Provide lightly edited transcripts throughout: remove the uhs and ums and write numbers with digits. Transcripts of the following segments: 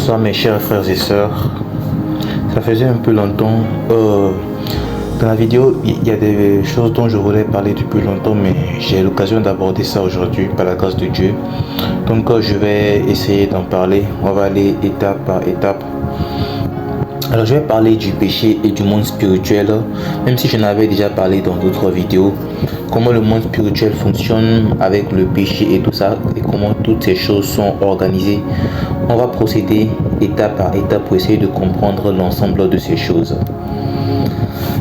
Bonsoir mes chers frères et sœurs. Ça faisait un peu longtemps. Dans la vidéo, il y a des choses dont je voulais parler depuis longtemps, mais j'ai l'occasion d'aborder ça aujourd'hui par la grâce de Dieu. Donc je vais essayer d'en parler. On va aller étape par étape. Alors je vais parler du péché et du monde spirituel, même si je n'avais déjà parlé dans d'autres vidéos. Comment le monde spirituel fonctionne avec le péché et tout ça, et comment toutes ces choses sont organisées. On va procéder étape par étape pour essayer de comprendre l'ensemble de ces choses.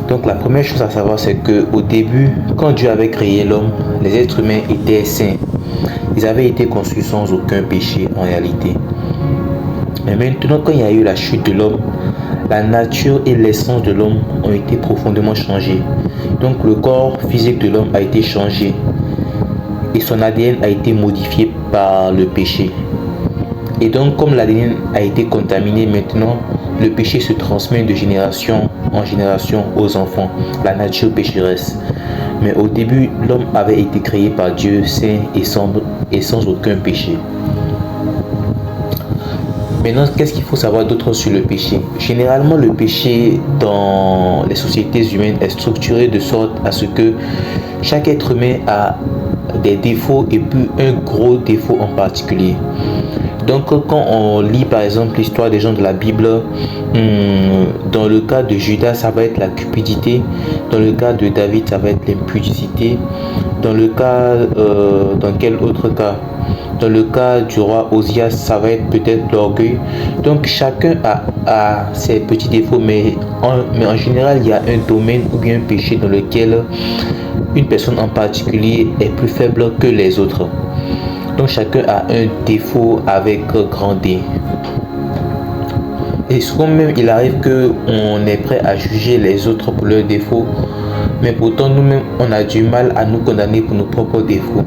Donc la première chose à savoir, c'est que au début, quand Dieu avait créé l'homme, les êtres humains étaient saints. Ils avaient été conçus sans aucun péché en réalité. Mais maintenant, quand il y a eu la chute de l'homme, la nature et l'essence de l'homme ont été profondément changées. Donc le corps physique de l'homme a été changé et son ADN a été modifié par le péché. Et donc comme l'ADN a été contaminé, maintenant le péché se transmet de génération en génération aux enfants, la nature pécheresse. Mais au début, l'homme avait été créé par Dieu saint et sans aucun péché. Maintenant, qu'est-ce qu'il faut savoir d'autre sur le péché? Généralement, le péché dans les sociétés humaines est structuré de sorte à ce que chaque être humain a des défauts et puis un gros défaut en particulier. Donc, quand on lit par exemple l'histoire des gens de la Bible, dans le cas de Judas, ça va être la cupidité. Dans le cas de David, ça va être l'impudicité. Dans le cas, dans quel autre cas? Dans le cas du roi Osias, ça va être peut-être l'orgueil. Donc chacun a ses petits défauts, mais en général, il y a un domaine ou bien un péché dans lequel une personne en particulier est plus faible que les autres. Donc chacun a un défaut avec grand D. Et souvent même, il arrive qu'on est prêt à juger les autres pour leurs défauts, mais pourtant nous-mêmes, on a du mal à nous condamner pour nos propres défauts.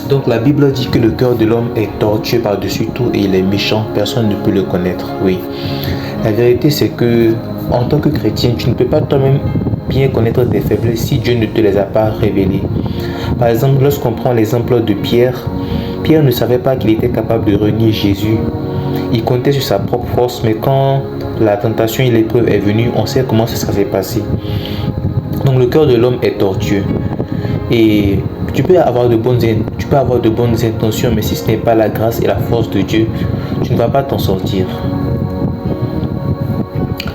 Donc la Bible dit que le cœur de l'homme est tortueux par-dessus tout et il est méchant, personne ne peut le connaître. Oui. La vérité c'est que en tant que chrétien, tu ne peux pas toi-même bien connaître tes faiblesses si Dieu ne te les a pas révélées. Par exemple, lorsqu'on prend l'exemple de Pierre, Pierre ne savait pas qu'il était capable de renier Jésus. Il comptait sur sa propre force, mais quand la tentation et l'épreuve est venue, on sait comment ça s'est passé. Donc le cœur de l'homme est tortueux. Et tu peux avoir de bonnes intentions, mais si ce n'est pas la grâce et la force de Dieu, tu ne vas pas t'en sortir.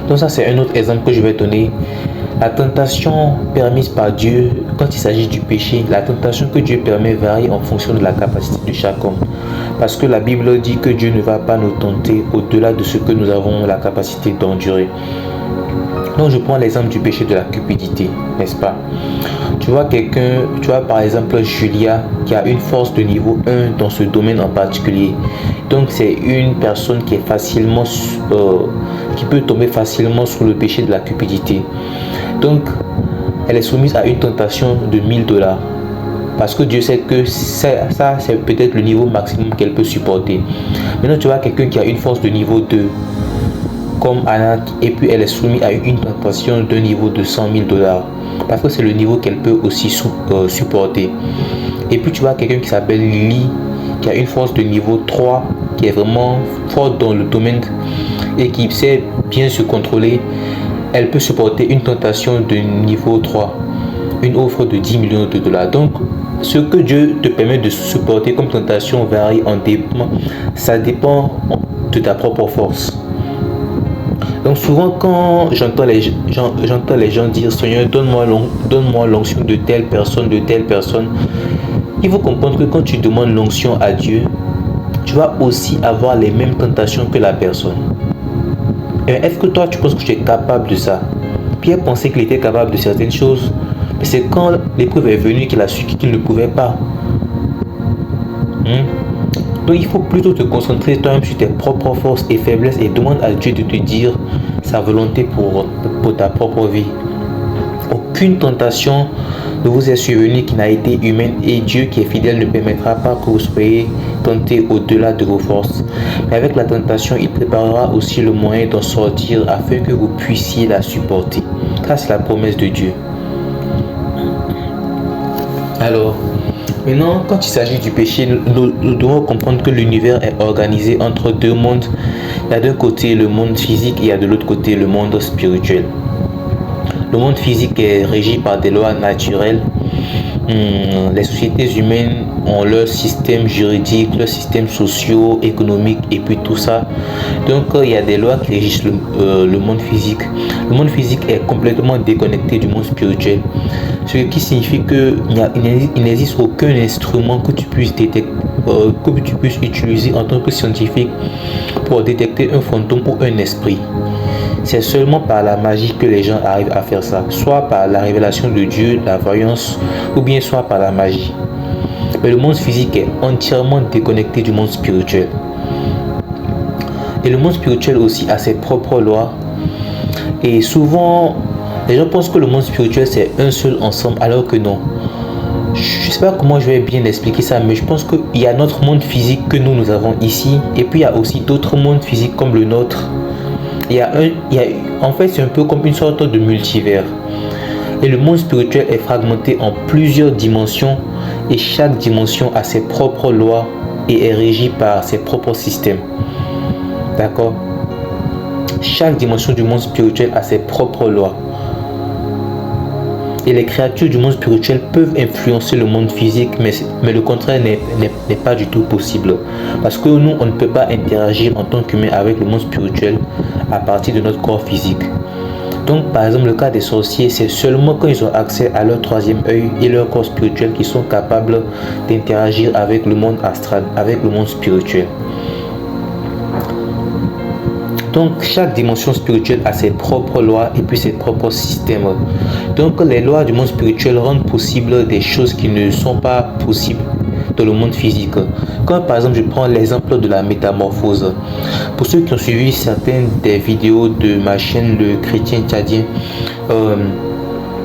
Donc ça, c'est un autre exemple que je vais donner. La tentation permise par Dieu, quand il s'agit du péché, la tentation que Dieu permet varie en fonction de la capacité de chaque homme. Parce que la Bible dit que Dieu ne va pas nous tenter au-delà de ce que nous avons la capacité d'endurer. Donc je prends l'exemple du péché de la cupidité, n'est-ce pas? Tu vois par exemple Julia qui a une force de niveau 1 dans ce domaine en particulier. Donc c'est une personne qui peut tomber facilement sous le péché de la cupidité. Donc elle est soumise à une tentation de $1000. Parce que Dieu sait que ça c'est peut-être le niveau maximum qu'elle peut supporter. Maintenant tu vois quelqu'un qui a une force de niveau 2. Comme Anna, et puis elle est soumise à une tentation d'un niveau de $100 000 parce que c'est le niveau qu'elle peut aussi supporter. Et puis tu vois quelqu'un qui s'appelle Lily qui a une force de niveau 3 qui est vraiment forte dans le domaine et qui sait bien se contrôler. Elle peut supporter une tentation de niveau 3, une offre de $10 millions. Donc ce que Dieu te permet de supporter comme tentation varie en dépend, ça dépend de ta propre force. Donc souvent quand j'entends les gens dire Seigneur, donne-moi l'onction de telle personne, il faut comprendre que quand tu demandes l'onction à Dieu, tu vas aussi avoir les mêmes tentations que la personne. Et est-ce que toi tu penses que tu es capable de ça? Pierre pensait qu'il était capable de certaines choses, mais c'est quand l'épreuve est venue qu'il a su qu'il ne pouvait pas. Donc il faut plutôt te concentrer toi-même sur tes propres forces et faiblesses et demande à Dieu de te dire sa volonté pour ta propre vie. Aucune tentation ne vous est survenue qui n'a été humaine et Dieu qui est fidèle ne permettra pas que vous soyez tentés au-delà de vos forces. Mais avec la tentation, il préparera aussi le moyen d'en sortir afin que vous puissiez la supporter. Ça, c'est la promesse de Dieu. Alors, Maintenant, quand il s'agit du péché, nous devons comprendre que l'univers est organisé entre deux mondes. Il y a d'un côté le monde physique et il y a de l'autre côté le monde spirituel. Le monde physique est régi par des lois naturelles. Les sociétés humaines ont leur système juridique, leur système socio-économique et puis tout ça. Donc il y a des lois qui régissent le monde physique. Le monde physique est complètement déconnecté du monde spirituel. Ce qui signifie qu'il n'existe aucun instrument que tu puisses utiliser en tant que scientifique pour détecter un fantôme ou un esprit. C'est seulement par la magie que les gens arrivent à faire ça, soit par la révélation de Dieu, la voyance, ou bien soit par la magie. Mais le monde physique est entièrement déconnecté du monde spirituel. Et le monde spirituel aussi a ses propres lois. Et souvent, les gens pensent que le monde spirituel c'est un seul ensemble, alors que non. Je ne sais pas comment je vais bien expliquer ça, mais je pense qu'il y a notre monde physique que nous avons ici, et puis il y a aussi d'autres mondes physiques comme le nôtre. En fait, c'est un peu comme une sorte de multivers. Et le monde spirituel est fragmenté en plusieurs dimensions et chaque dimension a ses propres lois et est régie par ses propres systèmes. D'accord? Chaque dimension du monde spirituel a ses propres lois. Et les créatures du monde spirituel peuvent influencer le monde physique, mais le contraire n'est pas du tout possible. Parce que nous, on ne peut pas interagir en tant qu'humain avec le monde spirituel à partir de notre corps physique. Donc, par exemple, le cas des sorciers, c'est seulement quand ils ont accès à leur troisième œil et leur corps spirituel qu'ils sont capables d'interagir avec le monde astral, avec le monde spirituel. Donc, chaque dimension spirituelle a ses propres lois et puis ses propres systèmes. Donc, les lois du monde spirituel rendent possible des choses qui ne sont pas possibles dans le monde physique. Comme par exemple, je prends l'exemple de la métamorphose. Pour ceux qui ont suivi certaines des vidéos de ma chaîne Le Chrétien Tchadien,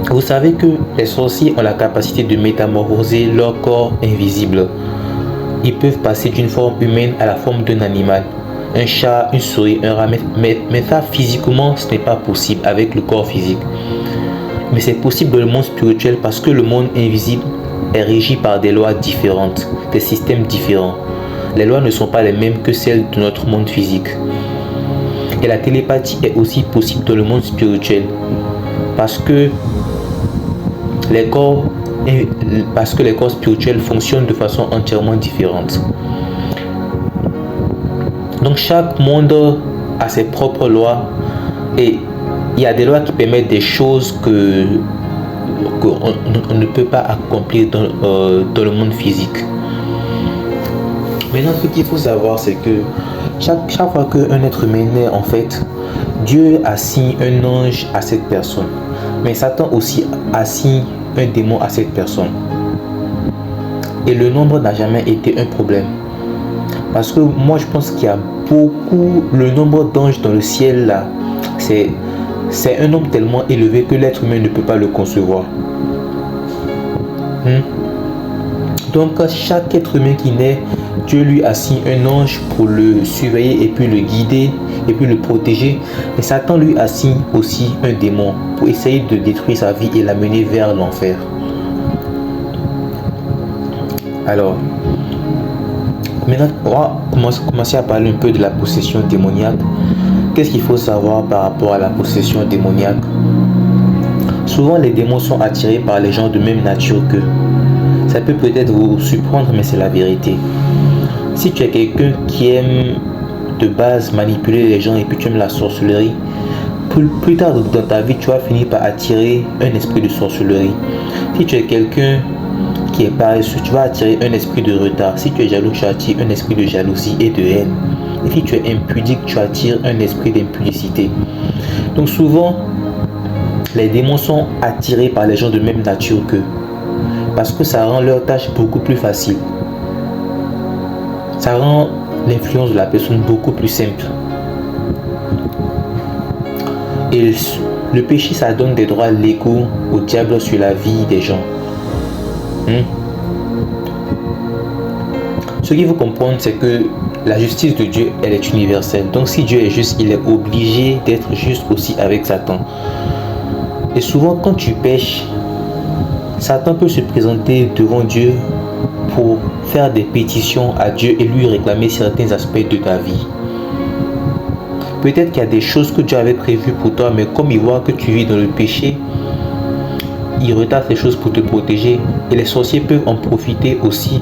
vous savez que les sorciers ont la capacité de métamorphoser leur corps invisible. Ils peuvent passer d'une forme humaine à la forme d'un animal. Un chat, une souris, un rat, mais ça physiquement ce n'est pas possible avec le corps physique. Mais c'est possible dans le monde spirituel parce que le monde invisible est régi par des lois différentes, des systèmes différents. Les lois ne sont pas les mêmes que celles de notre monde physique. Et la télépathie est aussi possible dans le monde spirituel parce que les corps spirituels fonctionnent de façon entièrement différente. Donc chaque monde a ses propres lois et il y a des lois qui permettent des choses qu'on ne peut pas accomplir dans le monde physique. Maintenant, ce qu'il faut savoir, c'est que chaque fois qu'un être humain naît, en fait, Dieu assigne un ange à cette personne. Mais Satan aussi assigne un démon à cette personne. Et le nombre n'a jamais été un problème. Parce que moi, je pense qu'il y a le nombre d'anges dans le ciel là, c'est un nombre tellement élevé que l'être humain ne peut pas le concevoir. Donc chaque être humain qui naît, Dieu lui assigne un ange pour le surveiller et puis le guider et puis le protéger. Et Satan lui assigne aussi un démon pour essayer de détruire sa vie et l'amener vers l'enfer. Alors, maintenant, on va commencer à parler un peu de la possession démoniaque. Qu'est-ce qu'il faut savoir par rapport à la possession démoniaque? Souvent, les démons sont attirés par les gens de même nature qu'eux. Ça peut peut-être vous surprendre, mais c'est la vérité. Si tu es quelqu'un qui aime de base manipuler les gens et puis tu aimes la sorcellerie, plus tard dans ta vie, tu vas finir par attirer un esprit de sorcellerie. Si tu es quelqu'un qui est paresseux, tu vas attirer un esprit de retard. Si tu es jaloux, tu attires un esprit de jalousie et de haine. Et si tu es impudique, tu attires un esprit d'impudicité. Donc souvent, les démons sont attirés par les gens de même nature qu'eux. Parce que ça rend leur tâche beaucoup plus facile. Ça rend l'influence de la personne beaucoup plus simple. Et le péché, ça donne des droits légaux au diable sur la vie des gens. Ce qu'il faut comprendre, c'est que la justice de Dieu, elle est universelle. Donc si Dieu est juste, il est obligé d'être juste aussi avec Satan. Et souvent quand tu pêches, Satan peut se présenter devant Dieu pour faire des pétitions à Dieu et lui réclamer certains aspects de ta vie. Peut-être qu'il y a des choses que Dieu avait prévues pour toi, mais comme il voit que tu vis dans le péché, il retarde ces choses pour te protéger. Et les sorciers peuvent en profiter aussi.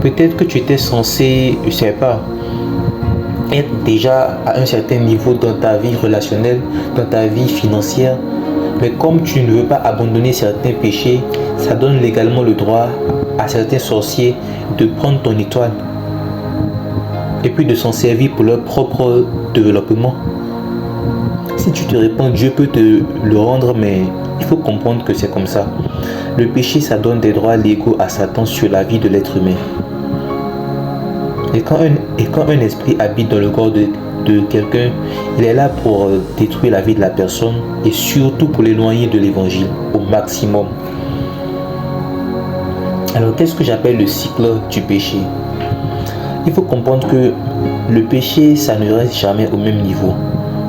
Peut-être que tu étais censé, je ne sais pas, être déjà à un certain niveau dans ta vie relationnelle, dans ta vie financière. Mais comme tu ne veux pas abandonner certains péchés, ça donne légalement le droit à certains sorciers de prendre ton étoile et puis de s'en servir pour leur propre développement. Si tu te répands, Dieu peut te le rendre, mais il faut comprendre que c'est comme ça. Le péché, ça donne des droits légaux à Satan sur la vie de l'être humain. Et quand un esprit habite dans le corps de quelqu'un, il est là pour détruire la vie de la personne et surtout pour l'éloigner de l'évangile au maximum. Alors, qu'est-ce que j'appelle le cycle du péché? Il faut comprendre que le péché, ça ne reste jamais au même niveau.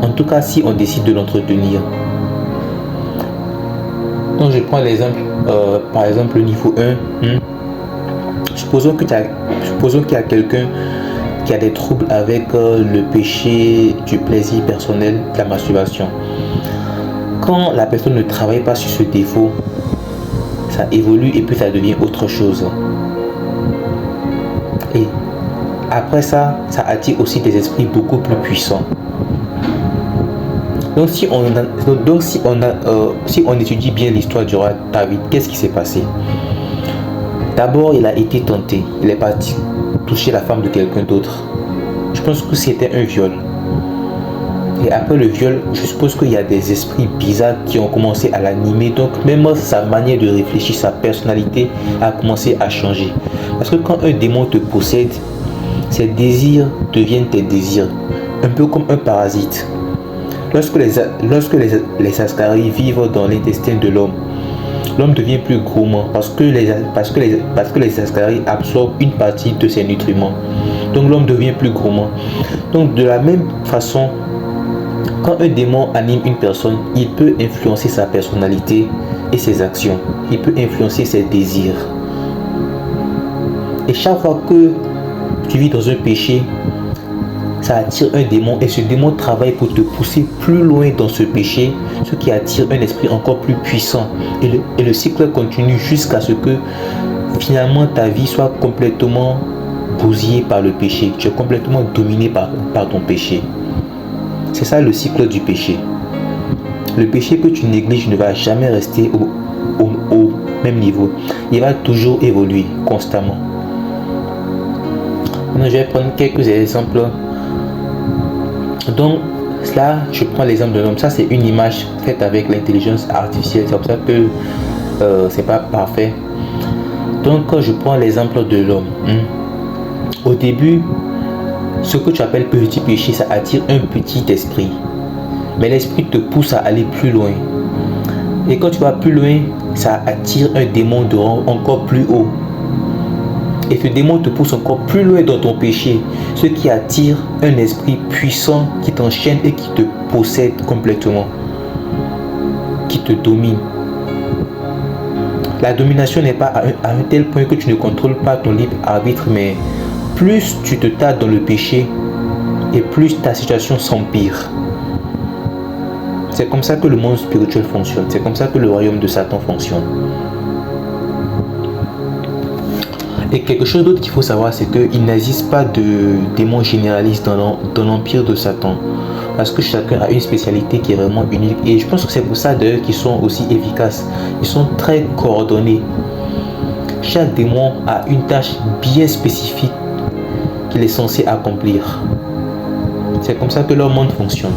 En tout cas, si on décide de l'entretenir. Donc, je prends l'exemple, par exemple, le niveau 1. Supposons qu'il y a quelqu'un qui a des troubles avec le péché du plaisir personnel, de la masturbation. Quand la personne ne travaille pas sur ce défaut, ça évolue et puis ça devient autre chose. Et après ça, ça attire aussi des esprits beaucoup plus puissants. Donc si on étudie bien l'histoire du roi David, qu'est-ce qui s'est passé? D'abord, il a été tenté. Il est parti toucher la femme de quelqu'un d'autre. Je pense que c'était un viol. Et après le viol, je suppose qu'il y a des esprits bizarres qui ont commencé à l'animer. Donc même sa manière de réfléchir, sa personnalité a commencé à changer. Parce que quand un démon te possède, ses désirs deviennent tes désirs. Un peu comme un parasite. Lorsque les ascaris vivent dans l'intestin de l'homme, l'homme devient plus gourmand parce que les ascaris absorbent une partie de ses nutriments. Donc l'homme devient plus gourmand. Donc de la même façon, quand un démon anime une personne, il peut influencer sa personnalité et ses actions. Il peut influencer ses désirs. Et chaque fois que tu vis dans un péché, ça attire un démon et ce démon travaille pour te pousser plus loin dans ce péché, ce qui attire un esprit encore plus puissant. Et le cycle continue jusqu'à ce que finalement ta vie soit complètement bousillée par le péché. Tu es complètement dominé par ton péché. C'est ça le cycle du péché. Le péché que tu négliges ne va jamais rester au même niveau. Il va toujours évoluer constamment. Maintenant, je vais prendre quelques exemples. Donc là, je prends l'exemple de l'homme. Ça, c'est une image faite avec l'intelligence artificielle. C'est pour ça que c'est pas parfait. Donc, quand je prends l'exemple de l'homme, au début, ce que tu appelles petit péché, ça attire un petit esprit. Mais l'esprit te pousse à aller plus loin. Et quand tu vas plus loin, ça attire un démon de rang encore plus haut. Et ce démon te pousse encore plus loin dans ton péché, ce qui attire un esprit puissant qui t'enchaîne et qui te possède complètement, qui te domine. La domination n'est pas à un tel point que tu ne contrôles pas ton libre arbitre, mais plus tu te tardes dans le péché et plus ta situation s'empire. C'est comme ça que le monde spirituel fonctionne, c'est comme ça que le royaume de Satan fonctionne. Et quelque chose d'autre qu'il faut savoir, c'est qu'il n'existe pas de démons généralistes dans l'empire de Satan. Parce que chacun a une spécialité qui est vraiment unique. Et je pense que c'est pour ça d'ailleurs qu'ils sont aussi efficaces. Ils sont très coordonnés. Chaque démon a une tâche bien spécifique qu'il est censé accomplir. C'est comme ça que leur monde fonctionne.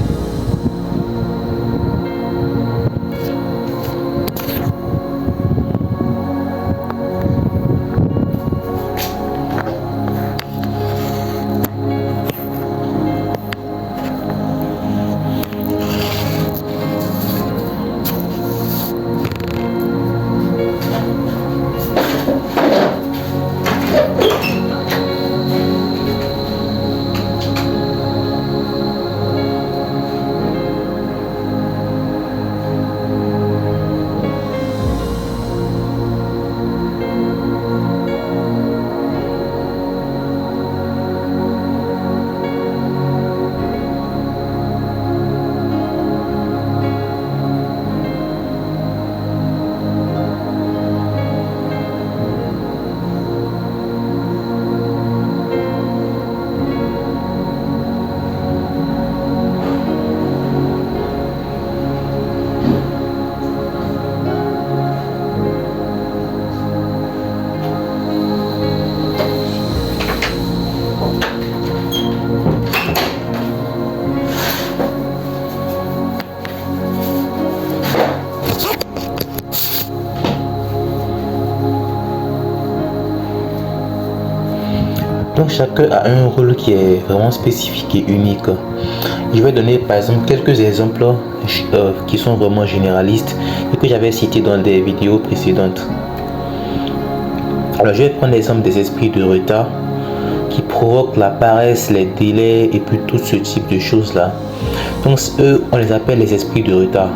Donc chacun a un rôle qui est vraiment spécifique et unique. Je vais donner par exemple quelques exemples qui sont vraiment généralistes et que j'avais cités dans des vidéos précédentes. Alors je vais prendre l'exemple des esprits de retard qui provoquent la paresse, les délais et puis tout ce type de choses là. Donc eux, on les appelle les esprits de retard.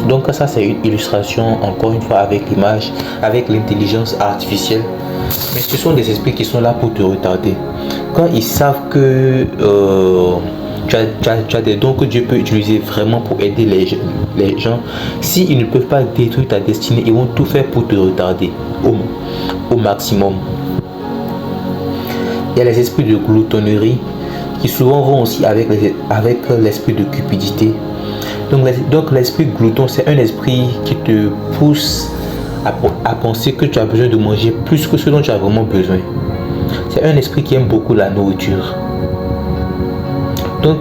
Donc ça c'est une illustration encore une fois avec l'image, avec l'intelligence artificielle. Mais ce sont des esprits qui sont là pour te retarder. Quand ils savent que tu as des dons que Dieu peut utiliser vraiment pour aider les gens, s'ils ne peuvent pas détruire ta destinée, ils vont tout faire pour te retarder au maximum. Il y a les esprits de gloutonnerie qui souvent vont aussi avec l'esprit de cupidité. Donc l'esprit glouton, c'est un esprit qui te pousse à penser que tu as besoin de manger plus que ce dont tu as vraiment besoin. C'est un esprit qui aime beaucoup la nourriture. Donc,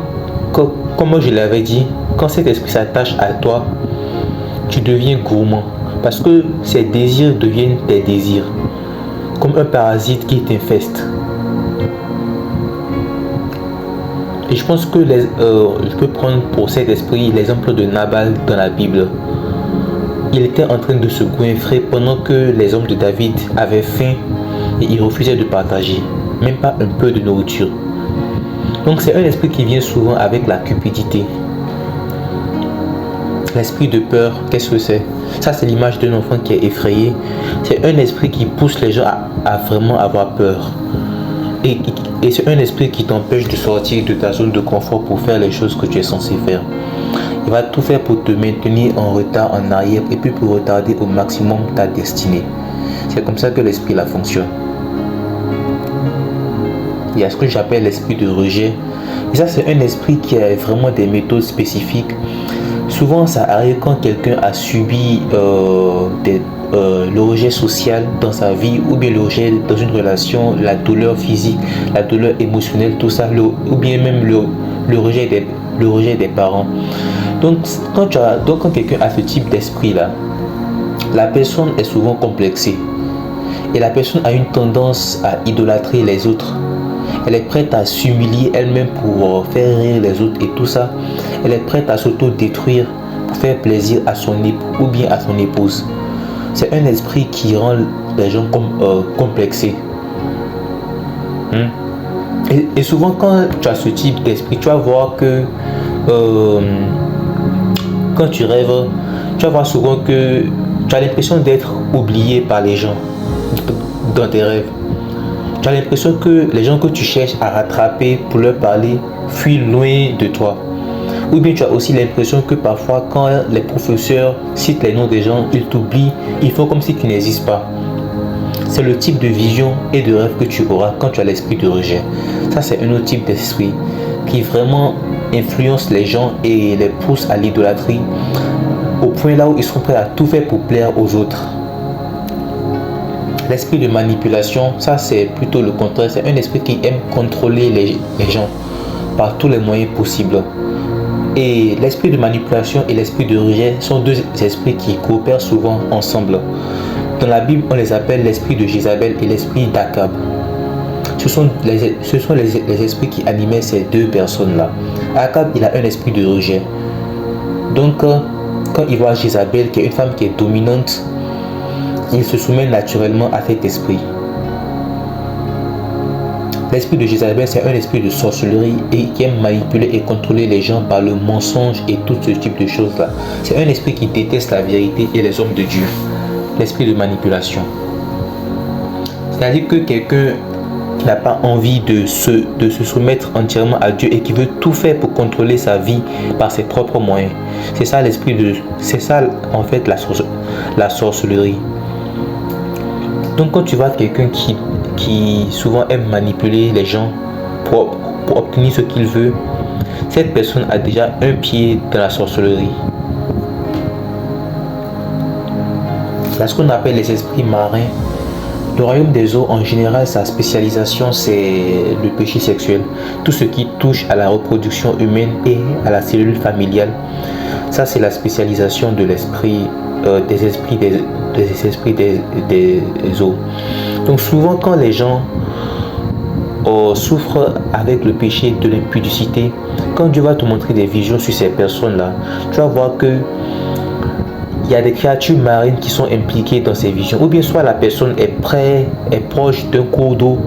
comme je l'avais dit, quand cet esprit s'attache à toi, tu deviens gourmand. Parce que ces désirs deviennent tes désirs. Comme un parasite qui t'infeste. Et je pense que je peux prendre pour cet esprit l'exemple de Nabal dans la Bible. Il était en train de se goinfrer pendant que les hommes de David avaient faim et ils refusaient de partager, même pas un peu de nourriture. Donc c'est un esprit qui vient souvent avec la cupidité. L'esprit de peur, qu'est-ce que c'est? Ça c'est l'image d'un enfant qui est effrayé. C'est un esprit qui pousse les gens à vraiment avoir peur. Et c'est un esprit qui t'empêche de sortir de ta zone de confort pour faire les choses que tu es censé faire. Il va tout faire pour te maintenir en retard, en arrière et puis pour retarder au maximum ta destinée. C'est comme ça que l'esprit là fonctionne. Il y a ce que j'appelle l'esprit de rejet. Et ça c'est un esprit qui a vraiment des méthodes spécifiques. Souvent ça arrive quand quelqu'un a subi le rejet social dans sa vie ou bien le rejet dans une relation, la douleur physique, la douleur émotionnelle, tout ça, ou bien même le rejet des parents. Donc quand quelqu'un a ce type d'esprit là, la personne est souvent complexée et la personne a une tendance à idolâtrer les autres. Elle est prête à s'humilier elle-même pour faire rire les autres et tout ça. Elle est prête à s'auto-détruire pour faire plaisir à son époux ou bien à son épouse. C'est un esprit qui rend les gens complexés. Et souvent quand tu as ce type d'esprit, tu vas voir que quand tu rêves, tu vas voir souvent que tu as l'impression d'être oublié par les gens dans tes rêves. Tu as l'impression que les gens que tu cherches à rattraper pour leur parler fuient loin de toi. Ou bien tu as aussi l'impression que parfois quand les professeurs citent les noms des gens, ils t'oublient, ils font comme si tu n'existes pas. C'est le type de vision et de rêve que tu auras quand tu as l'esprit de rejet. Ça c'est un autre type d'esprit qui vraiment influence les gens et les pousse à l'idolâtrie au point là où ils sont prêts à tout faire pour plaire aux autres. L'esprit de manipulation, ça c'est plutôt le contraire. C'est un esprit qui aime contrôler les gens par tous les moyens possibles. Et l'esprit de manipulation et l'esprit de rejet sont deux esprits qui coopèrent souvent ensemble. Dans la Bible, on les appelle l'esprit de Jézabel et l'esprit d'Akab. Ce sont les esprits qui animaient ces deux personnes-là. Akab, il a un esprit de rejet. Donc, quand il voit Jézabel, qui est une femme qui est dominante, il se soumet naturellement à cet esprit. L'esprit de Jézabel, c'est un esprit de sorcellerie et qui aime manipuler et contrôler les gens par le mensonge et tout ce type de choses-là. C'est un esprit qui déteste la vérité et les hommes de Dieu. L'esprit de manipulation. C'est-à-dire que quelqu'un qui n'a pas envie de se soumettre entièrement à Dieu et qui veut tout faire pour contrôler sa vie par ses propres moyens. C'est ça l'esprit de... C'est ça en fait la sorcellerie. Donc quand tu vois quelqu'un qui souvent aime manipuler les gens pour obtenir ce qu'il veut, cette personne a déjà un pied dans la sorcellerie. Là, ce qu'on appelle les esprits marins, le royaume des eaux en général, sa spécialisation c'est le péché sexuel. Tout ce qui touche à la reproduction humaine et à la cellule familiale, ça c'est la spécialisation de l'esprit, des esprits des eaux. Donc souvent quand les gens souffrent avec le péché de l'impudicité, quand Dieu va te montrer des visions sur ces personnes-là, tu vas voir que il y a des créatures marines qui sont impliquées dans ces visions. Ou bien soit la personne est proche d'un cours d'eau,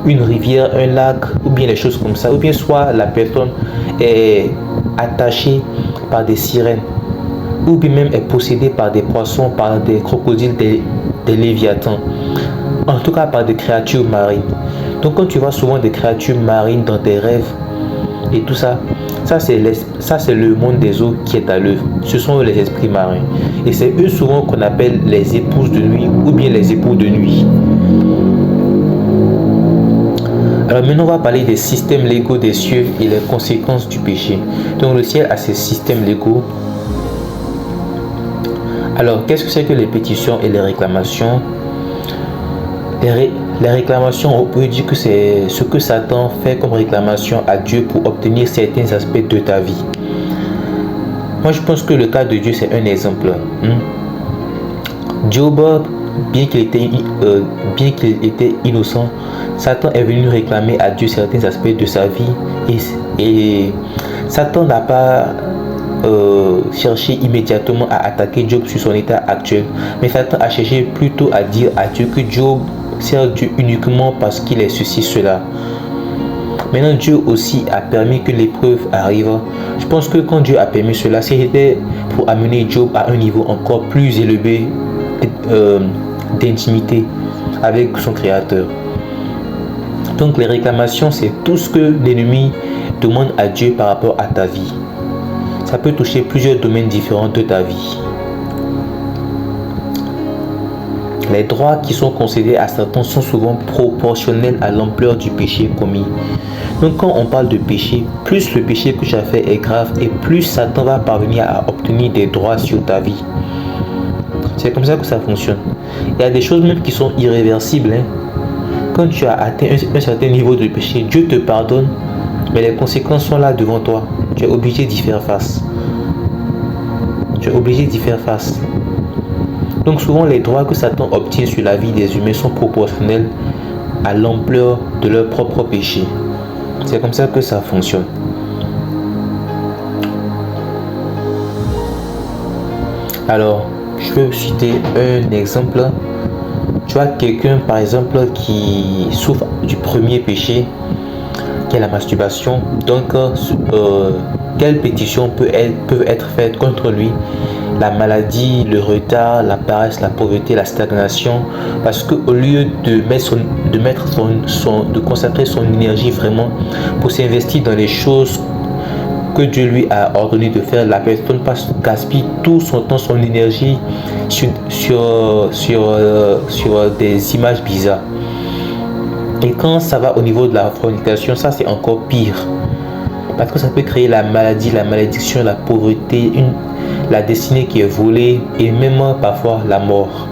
une rivière, un lac, ou bien des choses comme ça. Ou bien soit la personne est attachée par des sirènes. Ou bien même est possédée par des poissons, par des crocodiles, des léviathans. En tout cas par des créatures marines. Donc quand tu vois souvent des créatures marines dans tes rêves et tout ça, ça c'est le monde des eaux qui est à l'œuvre. Ce sont les esprits marins. Et c'est eux souvent qu'on appelle les épouses de nuit ou bien les époux de nuit. Alors maintenant on va parler des systèmes légaux des cieux et les conséquences du péché. Donc le ciel a ses systèmes légaux. Alors qu'est-ce que c'est que les pétitions et les réclamations? Les réclamations, on peut dire que c'est ce que Satan fait comme réclamation à Dieu pour obtenir certains aspects de ta vie. Moi, je pense que le cas de Dieu, c'est un exemple. Job, bien qu'il était innocent, Satan est venu réclamer à Dieu certains aspects de sa vie. Et Satan n'a pas cherché immédiatement à attaquer Job sur son état actuel. Mais Satan a cherché plutôt à dire à Dieu que Job sert Dieu uniquement parce qu'il est ceci, cela. Maintenant, Dieu aussi a permis que l'épreuve arrive. Je pense que quand Dieu a permis cela, c'était pour amener Job à un niveau encore plus élevé d'intimité avec son Créateur. Donc les réclamations, c'est tout ce que l'ennemi demande à Dieu par rapport à ta vie. Ça peut toucher plusieurs domaines différents de ta vie. Les droits qui sont concédés à Satan sont souvent proportionnels à l'ampleur du péché commis. Donc quand on parle de péché, plus le péché que tu as fait est grave et plus Satan va parvenir à obtenir des droits sur ta vie. C'est comme ça que ça fonctionne. Il y a des choses même qui sont irréversibles. Quand tu as atteint un certain niveau de péché, Dieu te pardonne, mais les conséquences sont là devant toi. Tu es obligé d'y faire face. Tu es obligé d'y faire face. Donc souvent les droits que Satan obtient sur la vie des humains sont proportionnels à l'ampleur de leur propre péché. C'est comme ça que ça fonctionne. Alors, je peux citer un exemple. Tu vois quelqu'un par exemple qui souffre du premier péché, qui est la masturbation. Donc, quelles pétitions peuvent être faites contre lui? La maladie, le retard, la paresse, la pauvreté, la stagnation, parce qu'au lieu de consacrer son énergie vraiment pour s'investir dans les choses que Dieu lui a ordonné de faire, la personne gaspille tout son temps, son énergie sur des images bizarres. Et quand ça va au niveau de la fornication, ça c'est encore pire, parce que ça peut créer la maladie, la malédiction, la pauvreté, la destinée qui est volée et même parfois la mort.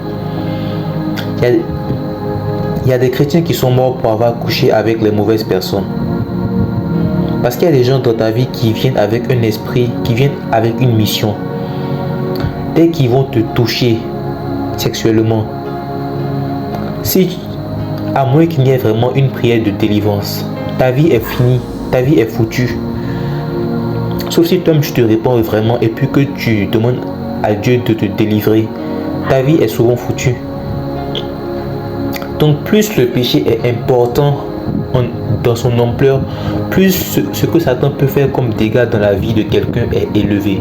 Il y a des chrétiens qui sont morts pour avoir couché avec les mauvaises personnes. Parce qu'il y a des gens dans ta vie qui viennent avec un esprit, qui viennent avec une mission. Dès qu'ils vont te toucher sexuellement, à moins qu'il n'y ait vraiment une prière de délivrance, ta vie est finie, ta vie est foutue. Sauf si toi-même tu te répands vraiment et puis que tu demandes à Dieu de te délivrer, ta vie est souvent foutue. Donc plus le péché est important dans son ampleur, plus ce que Satan peut faire comme dégâts dans la vie de quelqu'un est élevé.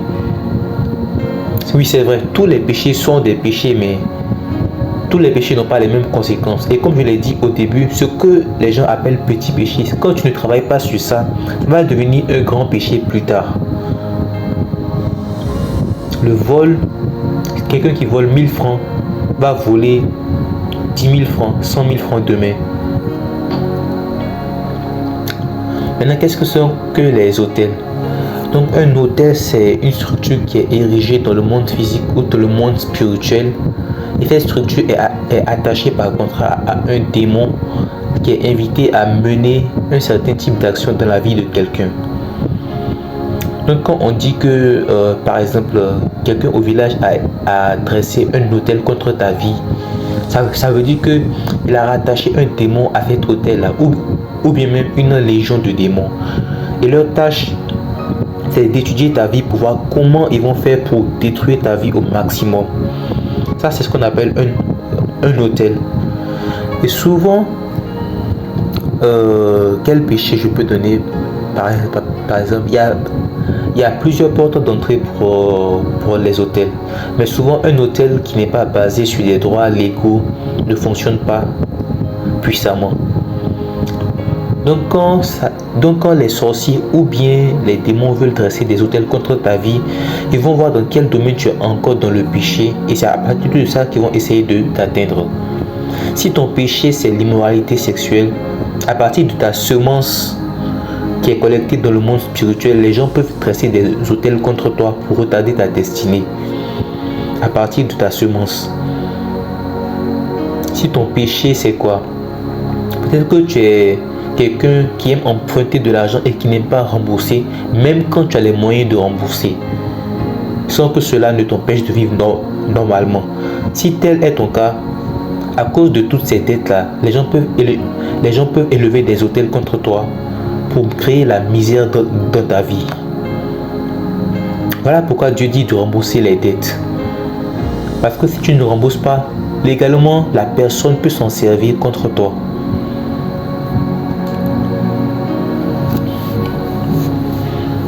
Oui, c'est vrai, tous les péchés sont des péchés, mais tous les péchés n'ont pas les mêmes conséquences. Et comme je l'ai dit au début, ce que les gens appellent petit péché, quand tu ne travailles pas sur ça, va devenir un grand péché plus tard. Le vol, quelqu'un qui vole 1000 francs va voler 10 000 francs, 100 000 francs demain. Maintenant, qu'est-ce que sont que les hôtels? Donc un hôtel, c'est une structure qui est érigée dans le monde physique ou dans le monde spirituel. Et cette structure est attachée par contrat à un démon qui est invité à mener un certain type d'action dans la vie de quelqu'un. Donc quand on dit que par exemple quelqu'un au village a dressé un hôtel contre ta vie, Ça veut dire qu'il a rattaché un démon à cet hôtel-là, ou bien même une légion de démons. Et leur tâche, c'est d'étudier ta vie pour voir comment ils vont faire pour détruire ta vie au maximum. Ça, c'est ce qu'on appelle un hôtel. Et souvent, quel péché je peux donner? Par exemple, il y a plusieurs portes d'entrée pour les hôtels. Mais souvent, un hôtel qui n'est pas basé sur des droits légaux ne fonctionne pas puissamment. Donc quand les sorciers ou bien les démons veulent dresser des hôtels contre ta vie, ils vont voir dans quel domaine tu es encore dans le péché, et c'est à partir de ça qu'ils vont essayer de t'atteindre. Si ton péché c'est l'immoralité sexuelle, à partir de ta semence qui est collectée dans le monde spirituel, les gens peuvent dresser des hôtels contre toi pour retarder ta destinée. À partir de ta semence. Si ton péché c'est quoi? Peut-être que tu es quelqu'un qui aime emprunter de l'argent et qui n'aime pas rembourser, même quand tu as les moyens de rembourser, sans que cela ne t'empêche de vivre normalement. Si tel est ton cas, à cause de toutes ces dettes-là, les gens peuvent élever des hôtels contre toi pour créer la misère dans ta vie. Voilà pourquoi Dieu dit de rembourser les dettes. Parce que si tu ne rembourses pas, légalement, la personne peut s'en servir contre toi.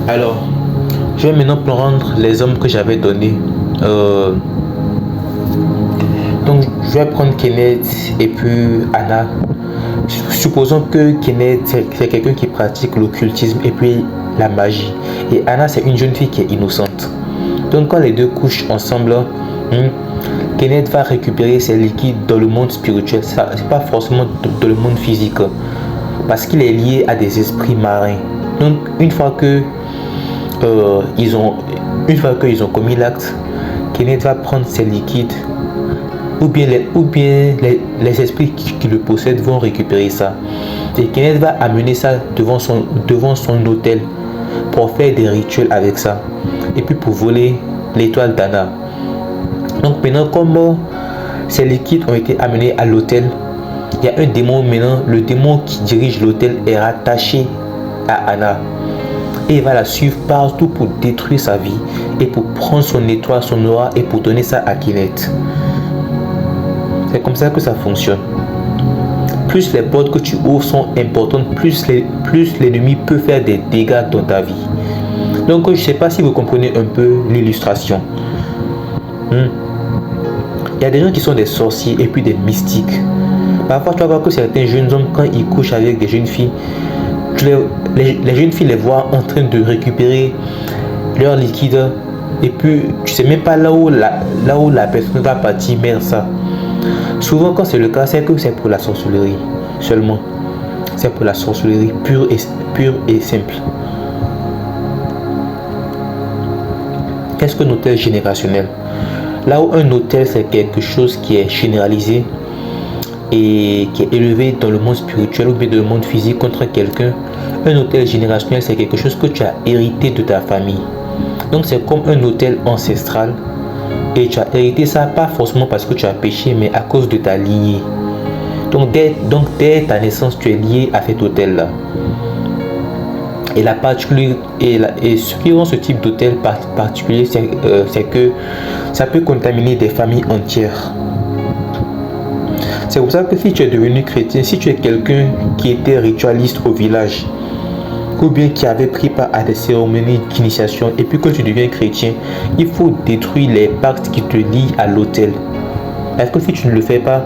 Alors, je vais maintenant prendre les hommes que j'avais donnés. Donc, je vais prendre Kenneth et puis Anna. Supposons que Kenneth, c'est quelqu'un qui pratique l'occultisme et puis la magie. Et Anna, c'est une jeune fille qui est innocente. Donc, quand les deux couchent ensemble, Kenneth va récupérer ses liquides dans le monde spirituel. Ça, c'est pas forcément dans le monde physique. Parce qu'il est lié à des esprits marins. Donc, une fois qu'ils ont commis l'acte, Kenneth va prendre ses liquides, ou bien les esprits qui le possèdent vont récupérer ça. Et Kenneth va amener ça devant son hôtel pour faire des rituels avec ça. Et puis pour voler l'étoile d'Anna. Donc maintenant, comme ces liquides ont été amenés à l'hôtel, il y a un démon maintenant. Le démon qui dirige l'hôtel est rattaché à Anna. Et il va la suivre partout pour détruire sa vie et pour prendre son étoile, son aura et pour donner ça à Kenneth. C'est comme ça que ça fonctionne. Plus les portes que tu ouvres sont importantes, plus l'ennemi peut faire des dégâts dans ta vie. Donc je ne sais pas si vous comprenez un peu l'illustration. Il y a des gens qui sont des sorciers et puis des mystiques. Parfois tu vas voir que certains jeunes hommes, quand ils couchent avec des jeunes filles, les jeunes filles les voient en train de récupérer leur liquide, et puis tu sais même pas là où la personne va partir, mais ça. Souvent quand c'est le cas, c'est que c'est pour la sorcellerie seulement. C'est pour la sorcellerie pure et simple. Qu'est-ce qu'un hôtel générationnel? Là où un hôtel c'est quelque chose qui est généralisé et qui est élevé dans le monde spirituel ou bien dans le monde physique contre quelqu'un, un hôtel générationnel c'est quelque chose que tu as hérité de ta famille. Donc c'est comme un hôtel ancestral, et tu as hérité ça pas forcément parce que tu as péché, mais à cause de ta lignée. Donc dès ta naissance tu es lié à cet hôtel là. Et la particularité et ce qui rend ce type d'hôtel particulier, c'est que ça peut contaminer des familles entières. C'est pour ça que si tu es devenu chrétien, si tu es quelqu'un qui était ritualiste au village, ou bien qui avait pris part à des cérémonies d'initiation, et puis que tu deviens chrétien, il faut détruire les pactes qui te lient à l'autel. Parce que si tu ne le fais pas,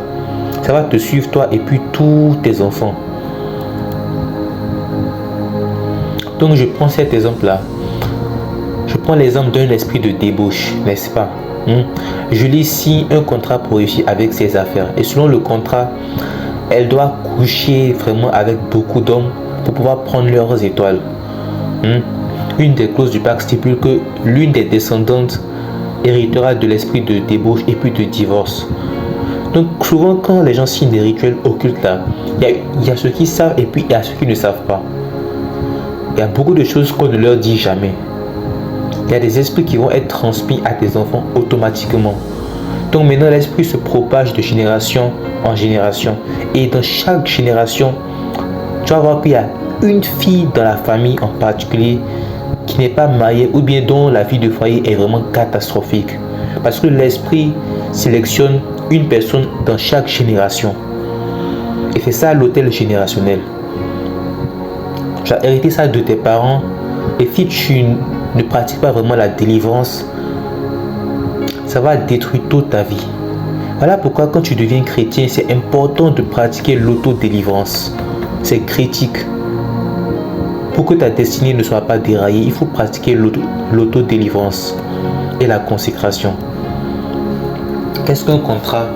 ça va te suivre toi et puis tous tes enfants. Donc je prends cet exemple-là. Je prends l'exemple d'un esprit de débauche, n'est-ce pas? Julie signe un contrat pour réussir avec ses affaires. Et selon le contrat, elle doit coucher vraiment avec beaucoup d'hommes pour pouvoir prendre leurs étoiles. Une des clauses du pacte stipule que l'une des descendantes héritera de l'esprit de débauche et puis de divorce. Donc souvent quand les gens signent des rituels occultes là, il y a ceux qui savent et puis il y a ceux qui ne savent pas. Il y a beaucoup de choses qu'on ne leur dit jamais. Il y a des esprits qui vont être transmis à tes enfants automatiquement. Donc maintenant, l'esprit se propage de génération en génération. Et dans chaque génération, tu vas voir qu'il y a une fille dans la famille en particulier qui n'est pas mariée ou bien dont la vie de foyer est vraiment catastrophique. Parce que l'esprit sélectionne une personne dans chaque génération. Et c'est ça l'autel générationnel. Tu as hérité ça de tes parents. Et si tu ne pratiques pas vraiment la délivrance, ça va détruire toute ta vie. Voilà pourquoi quand tu deviens chrétien, c'est important de pratiquer l'autodélivrance. C'est critique. Pour que ta destinée ne soit pas déraillée, il faut pratiquer l'autodélivrance et la consécration. Qu'est-ce qu'un contrat?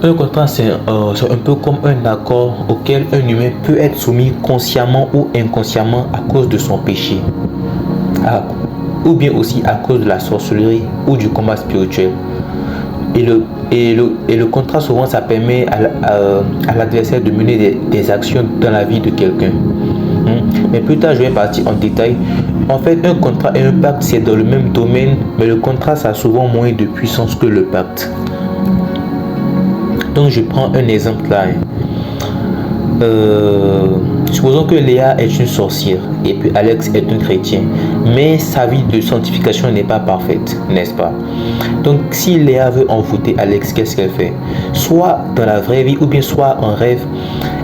Un contrat, c'est un peu comme un accord auquel un humain peut être soumis consciemment ou inconsciemment à cause de son péché, ou bien aussi à cause de la sorcellerie ou du combat spirituel. Et le contrat, souvent, ça permet à l'adversaire de mener des actions dans la vie de quelqu'un. Mais plus tard, je vais partir en détail. En fait, un contrat et un pacte, c'est dans le même domaine, mais le contrat, ça a souvent moins de puissance que le pacte. Donc, je prends un exemple là. Supposons que Léa est une sorcière et puis Alex est un chrétien, mais sa vie de sanctification n'est pas parfaite, n'est-ce pas? Donc si Léa veut envoûter Alex, qu'est-ce qu'elle fait? Soit dans la vraie vie ou bien soit en rêve,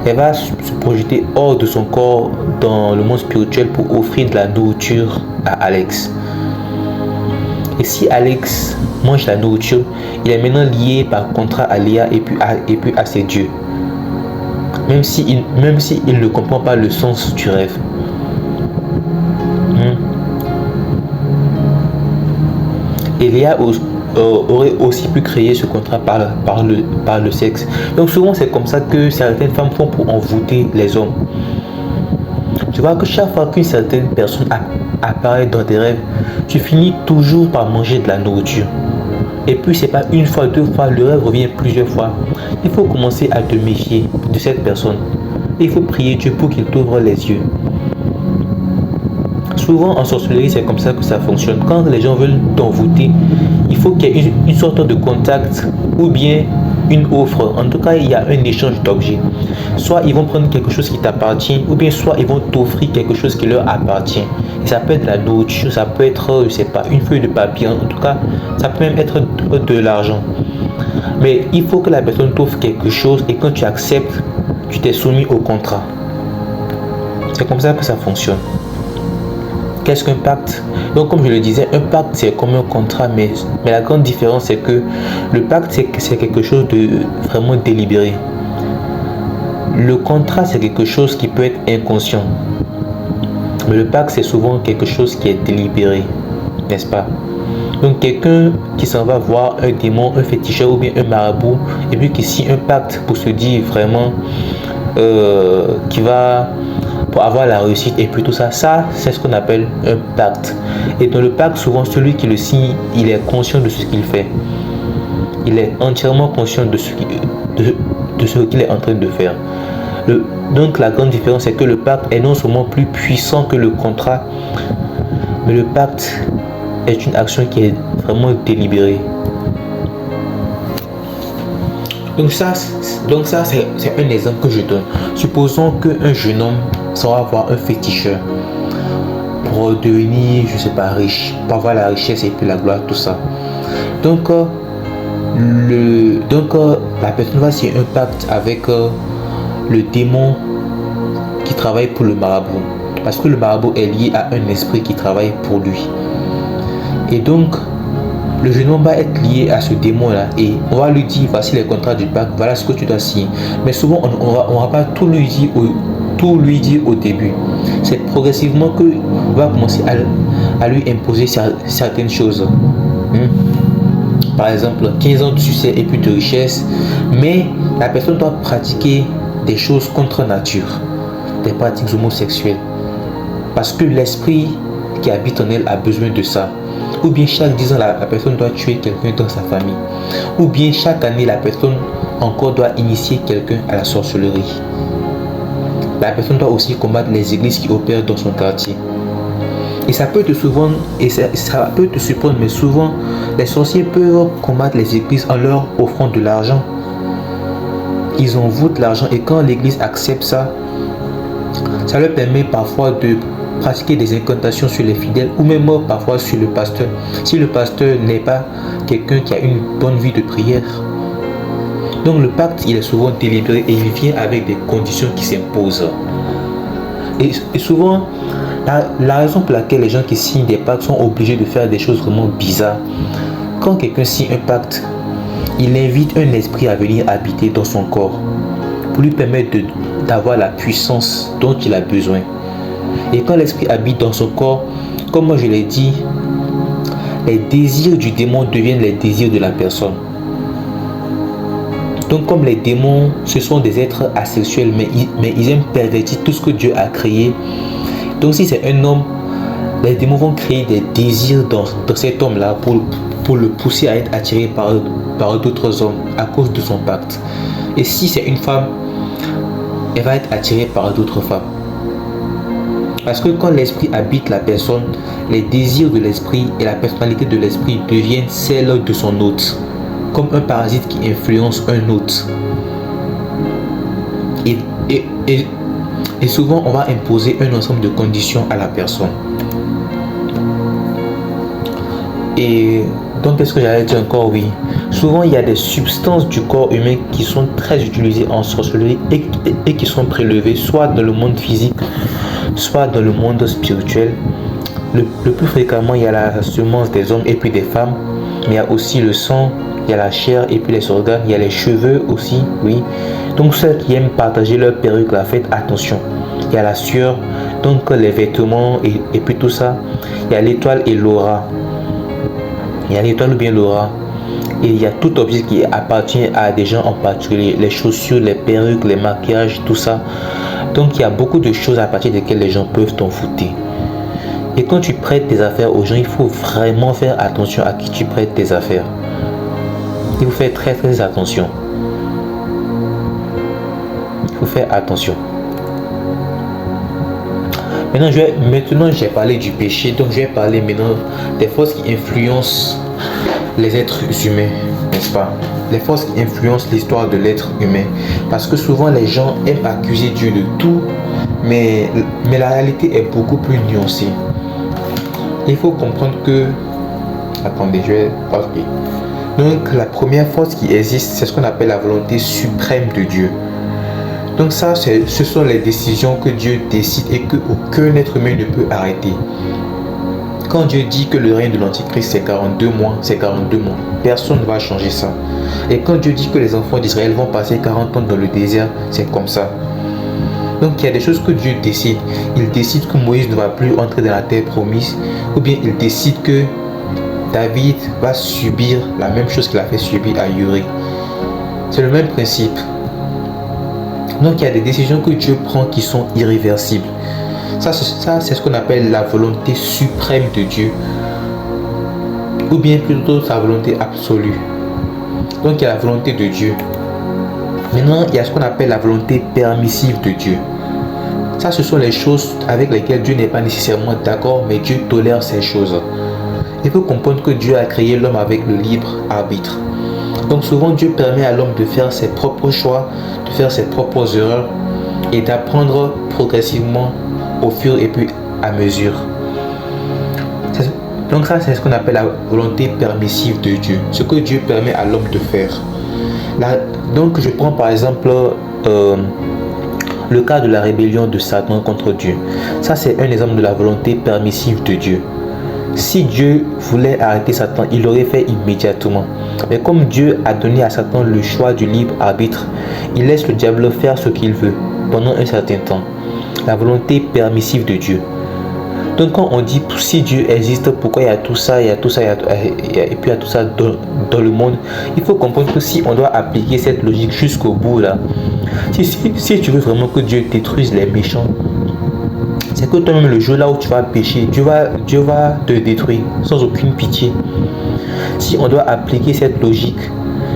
elle va se projeter hors de son corps dans le monde spirituel pour offrir de la nourriture à Alex. Et si Alex mange la nourriture, il est maintenant lié par contrat à Léa et puis à ses dieux. Même si il ne comprend pas le sens du rêve. Et Léa aurait aussi pu créer ce contrat par le sexe. Donc souvent c'est comme ça que certaines femmes font pour envoûter les hommes. Tu vois que chaque fois qu'une certaine personne apparaît dans tes rêves, tu finis toujours par manger de la nourriture. Et puis c'est pas une fois, deux fois, le rêve revient plusieurs fois. Il faut commencer à te méfier de cette personne. Il faut prier Dieu pour qu'il t'ouvre les yeux. Souvent en sorcellerie, c'est comme ça que ça fonctionne. Quand les gens veulent t'envoûter, il faut qu'il y ait une sorte de contact ou bien une offre. En tout cas, il y a un échange d'objets. Soit ils vont prendre quelque chose qui t'appartient, ou bien soit ils vont t'offrir quelque chose qui leur appartient. Et ça peut être de la nourriture, ça peut être, je sais pas, une feuille de papier. En tout cas, ça peut même être de l'argent. Mais il faut que la personne t'offre quelque chose et quand tu acceptes, tu t'es soumis au contrat. C'est comme ça que ça fonctionne. Qu'est-ce qu'un pacte? Donc comme je le disais, un pacte c'est comme un contrat, mais la grande différence c'est que le pacte c'est quelque chose de vraiment délibéré. Le contrat c'est quelque chose qui peut être inconscient. Mais le pacte c'est souvent quelque chose qui est délibéré, n'est-ce pas? Donc quelqu'un qui s'en va voir un démon, un féticheur ou bien un marabout et puis qui signe un pacte pour se dire vraiment qui va pour avoir la réussite et puis tout ça, c'est ce qu'on appelle un pacte. Et dans le pacte, souvent celui qui le signe, il est conscient de ce qu'il fait. Il est entièrement conscient de ce qu'il est en train de faire. Donc la grande différence c'est que le pacte est non seulement plus puissant que le contrat, mais le pacte est une action qui est vraiment délibérée. Donc ça c'est un exemple que je donne. Supposons qu'un jeune homme s'en va voir un féticheur pour devenir, je sais pas, riche, pour avoir la richesse et puis la gloire, tout ça. Donc la personne va signer un pacte avec le démon qui travaille pour le marabout, parce que le marabout est lié à un esprit qui travaille pour lui. Et donc le jeune homme va être lié à ce démon là et on va lui dire voici les contrats du pacte, voilà ce que tu dois signer. Mais souvent on va pas tout lui dire au début. C'est progressivement que on va commencer à lui imposer certaines choses. Par exemple 15 ans de succès et puis de richesse, mais la personne doit pratiquer des choses contre nature, des pratiques homosexuelles, parce que l'esprit qui habite en elle a besoin de ça. Ou bien chaque 10 ans la personne doit tuer quelqu'un dans sa famille, ou bien chaque année la personne encore doit initier quelqu'un à la sorcellerie. La personne doit aussi combattre les églises qui opèrent dans son quartier. Et ça peut te ça peut te surprendre, mais souvent, les sorciers peuvent combattre les églises en leur offrant de l'argent. Ils envoûtent l'argent et quand l'église accepte ça, ça leur permet parfois de pratiquer des incantations sur les fidèles ou même parfois sur le pasteur. Si le pasteur n'est pas quelqu'un qui a une bonne vie de prière. Donc le pacte, il est souvent délibéré et il vient avec des conditions qui s'imposent. Et souvent, la raison pour laquelle les gens qui signent des pactes sont obligés de faire des choses vraiment bizarres. Quand quelqu'un signe un pacte, il invite un esprit à venir habiter dans son corps pour lui permettre d'avoir la puissance dont il a besoin. Et quand l'esprit habite dans son corps, comme moi je l'ai dit, les désirs du démon deviennent les désirs de la personne. Donc comme les démons, ce sont des êtres asexuels, mais ils aiment pervertir tout ce que Dieu a créé. Donc si c'est un homme, les démons vont créer des désirs dans cet homme-là pour le pousser à être attiré par d'autres hommes à cause de son pacte. Et si c'est une femme, elle va être attirée par d'autres femmes. Parce que quand l'esprit habite la personne, les désirs de l'esprit et la personnalité de l'esprit deviennent celles de son hôte, comme un parasite qui influence un hôte. Et souvent, on va imposer un ensemble de conditions à la personne. Et donc, qu'est-ce que j'allais dire encore? Oui. Souvent, il y a des substances du corps humain qui sont très utilisées en sorcellerie et qui sont prélevées soit dans le monde physique, soit dans le monde spirituel. Le plus fréquemment, il y a la semence des hommes et puis des femmes. Mais il y a aussi le sang, il y a la chair et puis les organes. Il y a les cheveux aussi, oui. Donc, ceux qui aiment partager leur perruque, là, faites attention. Il y a la sueur, donc les vêtements et puis tout ça. Il y a l'étoile et l'aura. Il y a l'étoile ou bien l'aura. Et il y a tout objet qui appartient à des gens en particulier. Les chaussures, les perruques, les maquillages, tout ça. Donc il y a beaucoup de choses à partir desquelles les gens peuvent t'en foutre. Et quand tu prêtes tes affaires aux gens, il faut vraiment faire attention à qui tu prêtes tes affaires. Il faut faire très très attention. Il faut faire attention. Maintenant, j'ai parlé du péché, donc je vais parler maintenant des forces qui influencent les êtres humains, n'est-ce pas? Les forces qui influencent l'histoire de l'être humain. Parce que souvent, les gens aiment accuser Dieu de tout, mais la réalité est beaucoup plus nuancée. Il faut comprendre que... Attendez, je vais... Ok. Donc, la première force qui existe, c'est ce qu'on appelle la volonté suprême de Dieu. Donc ça, ce sont les décisions que Dieu décide et qu'aucun être humain ne peut arrêter. Quand Dieu dit que le règne de l'Antichrist c'est 42 mois, c'est 42 mois. Personne ne va changer ça. Et quand Dieu dit que les enfants d'Israël vont passer 40 ans dans le désert, c'est comme ça. Donc il y a des choses que Dieu décide. Il décide que Moïse ne va plus entrer dans la terre promise, ou bien il décide que David va subir la même chose qu'il a fait subir à Uri. C'est le même principe. Donc il y a des décisions que Dieu prend qui sont irréversibles. Ça c'est ce qu'on appelle la volonté suprême de Dieu. Ou bien plutôt sa volonté absolue. Donc il y a la volonté de Dieu. Maintenant il y a ce qu'on appelle la volonté permissive de Dieu. Ça ce sont les choses avec lesquelles Dieu n'est pas nécessairement d'accord, mais Dieu tolère ces choses. Il faut comprendre que Dieu a créé l'homme avec le libre arbitre. Donc souvent Dieu permet à l'homme de faire ses propres choix, de faire ses propres erreurs et d'apprendre progressivement au fur et puis à mesure. Donc ça c'est ce qu'on appelle la volonté permissive de Dieu, ce que Dieu permet à l'homme de faire. Là, donc je prends par exemple le cas de la rébellion de Satan contre Dieu. Ça c'est un exemple de la volonté permissive de Dieu. Si Dieu voulait arrêter Satan, il l'aurait fait immédiatement. Mais comme Dieu a donné à Satan le choix du libre arbitre, il laisse le diable faire ce qu'il veut pendant un certain temps. La volonté permissive de Dieu. Donc quand on dit si Dieu existe, pourquoi il y a tout ça, et puis il y a tout ça dans le monde, il faut comprendre que si on doit appliquer cette logique jusqu'au bout là, si tu veux vraiment que Dieu détruise les méchants, c'est que toi-même le jour là où tu vas pécher, Dieu va te détruire sans aucune pitié. Si on doit appliquer cette logique,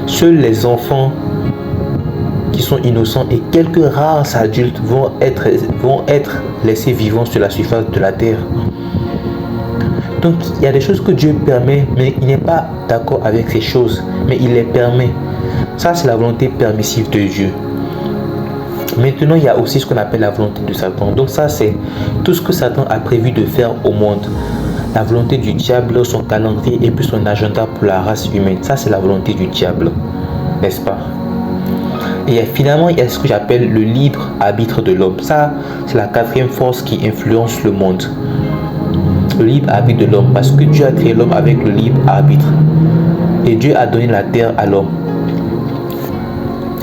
seuls les enfants qui sont innocents et quelques rares adultes vont être laissés vivants sur la surface de la terre. Donc il y a des choses que Dieu permet, mais il n'est pas d'accord avec ces choses, mais il les permet. Ça, c'est la volonté permissive de Dieu. Maintenant, il y a aussi ce qu'on appelle la volonté de Satan. Donc ça, c'est tout ce que Satan a prévu de faire au monde. La volonté du diable, son calendrier et puis son agenda pour la race humaine. Ça, c'est la volonté du diable, n'est-ce pas? Et finalement, il y a ce que j'appelle le libre arbitre de l'homme. Ça, c'est la quatrième force qui influence le monde. Le libre arbitre de l'homme. Parce que Dieu a créé l'homme avec le libre arbitre. Et Dieu a donné la terre à l'homme.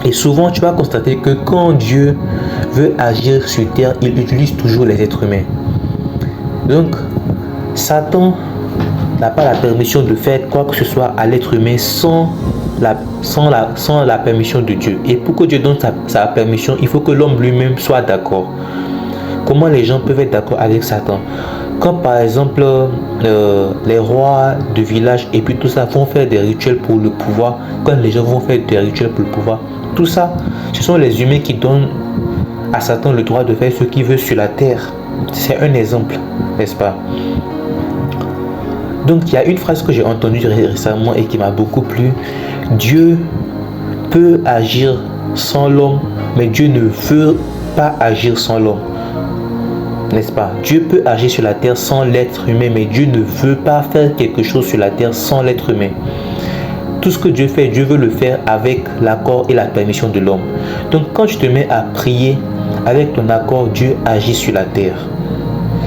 Et souvent, tu vas constater que quand Dieu veut agir sur terre, il utilise toujours les êtres humains. Donc, Satan n'a pas la permission de faire quoi que ce soit à l'être humain sans la permission de Dieu. Et pour que Dieu donne sa permission, il faut que l'homme lui-même soit d'accord. Comment les gens peuvent être d'accord avec Satan? Quand par exemple les rois de village et puis tout ça vont faire des rituels pour le pouvoir, quand les gens vont faire des rituels pour le pouvoir, tout ça, ce sont les humains qui donnent à Satan le droit de faire ce qu'il veut sur la terre. C'est un exemple, n'est-ce pas? Donc il y a une phrase que j'ai entendue récemment et qui m'a beaucoup plu. Dieu peut agir sans l'homme, mais Dieu ne veut pas agir sans l'homme. N'est-ce pas? Dieu peut agir sur la terre sans l'être humain, mais Dieu ne veut pas faire quelque chose sur la terre sans l'être humain. Tout ce que Dieu fait, Dieu veut le faire avec l'accord et la permission de l'homme. Donc quand tu te mets à prier avec ton accord, Dieu agit sur la terre.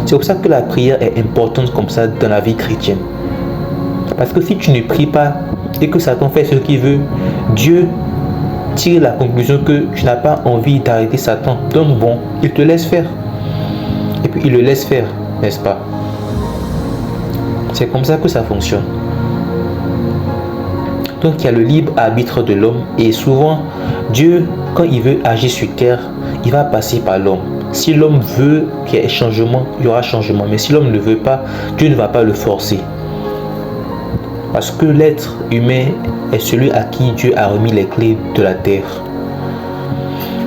C'est pour ça que la prière est importante comme ça dans la vie chrétienne. Parce que si tu ne pries pas et que Satan fait ce qu'il veut, Dieu tire la conclusion que tu n'as pas envie d'arrêter Satan. Donc bon, il te laisse faire. Et puis il le laisse faire, n'est-ce pas? C'est comme ça que ça fonctionne. Donc il y a le libre arbitre de l'homme. Et souvent, Dieu, quand il veut agir sur terre, il va passer par l'homme. Si l'homme veut qu'il y ait changement, il y aura changement. Mais si l'homme ne veut pas, Dieu ne va pas le forcer. Parce que l'être humain est celui à qui Dieu a remis les clés de la terre.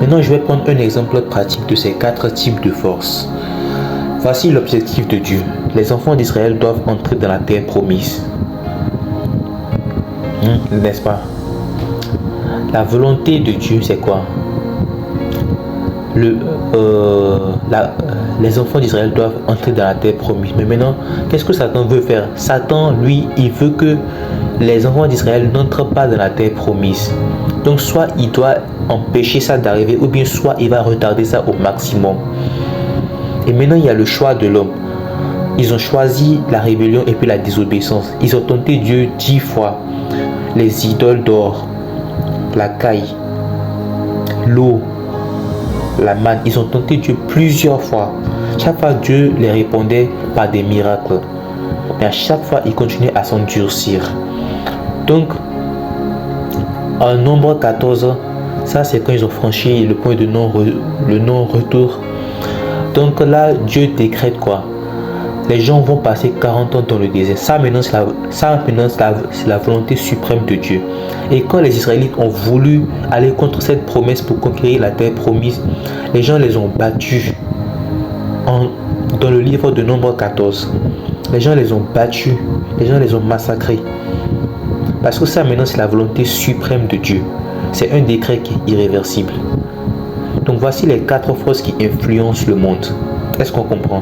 Maintenant, je vais prendre un exemple pratique de ces 4 types de forces. Voici l'objectif de Dieu. Les enfants d'Israël doivent entrer dans la terre promise. N'est-ce pas? La volonté de Dieu, c'est quoi? Les enfants d'Israël doivent entrer dans la terre promise. Mais maintenant, qu'est-ce que Satan veut faire? Satan, lui, il veut que les enfants d'Israël n'entrent pas dans la terre promise. Donc, soit il doit empêcher ça d'arriver, ou bien soit il va retarder ça au maximum. Et maintenant, il y a le choix de l'homme. Ils ont choisi la rébellion et puis la désobéissance. Ils ont tenté Dieu 10 fois. Les idoles d'or, la caille, l'eau, la manne. Ils ont tenté Dieu plusieurs fois. Chaque fois, Dieu les répondait par des miracles. Mais à chaque fois, ils continuaient à s'endurcir. Donc, en Nombre 14, ça c'est quand ils ont franchi le point de non-retour. Donc là, Dieu décrète quoi? Les gens vont passer 40 ans dans le désert. Ça maintenant, c'est la volonté suprême de Dieu. Et quand les Israélites ont voulu aller contre cette promesse pour conquérir la terre promise, les gens les ont battus. Dans le livre de Nombre 14, les gens les ont battus. Les gens les ont massacrés. Parce que ça maintenant, c'est la volonté suprême de Dieu. C'est un décret qui est irréversible. Donc voici les 4 forces qui influencent le monde. Est-ce qu'on comprend?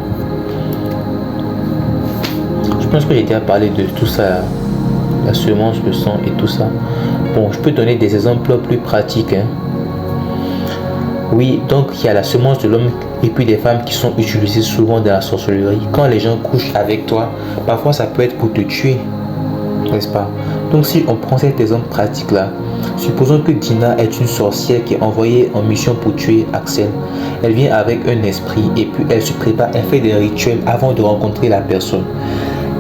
Je pense que j'ai déjà parlé de tout ça, la semence, le sang et tout ça. Bon, je peux donner des exemples plus pratiques. Oui, donc il y a la semence de l'homme et puis des femmes qui sont utilisées souvent dans la sorcellerie. Quand les gens couchent avec toi, parfois ça peut être pour te tuer, n'est-ce pas? Donc si on prend cet exemple pratique là, supposons que Dina est une sorcière qui est envoyée en mission pour tuer Axel. Elle vient avec un esprit et puis elle se prépare, elle fait des rituels avant de rencontrer la personne.